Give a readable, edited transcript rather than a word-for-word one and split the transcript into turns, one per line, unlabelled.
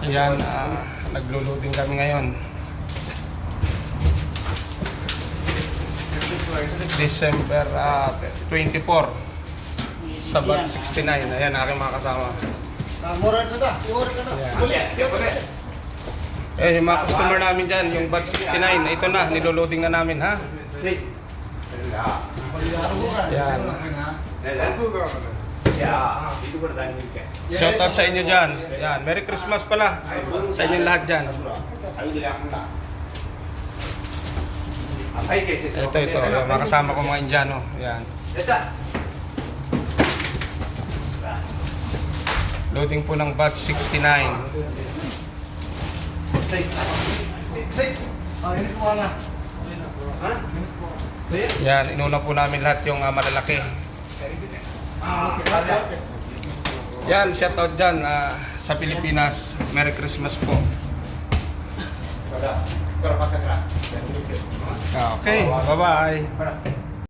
Yan, naglo-loading kami ngayon. December 24 sa Bag 69. Ayan, aking mga kasama. Eh, yung mga customer namin dyan, yung Bag 69, ito na, niloloading na namin, ha? Yan. Shout out sa inyo dyan. Yan, Merry Christmas pala sa inyong lahat dyan. Ito, yung mga kasama ko mga Indiano. Yan. Loading po ng Bag 69. Yan, inuna po namin lahat yung malalaki. Yan, shout out dyan sa Pilipinas. Merry Christmas po. Okay, bye-bye.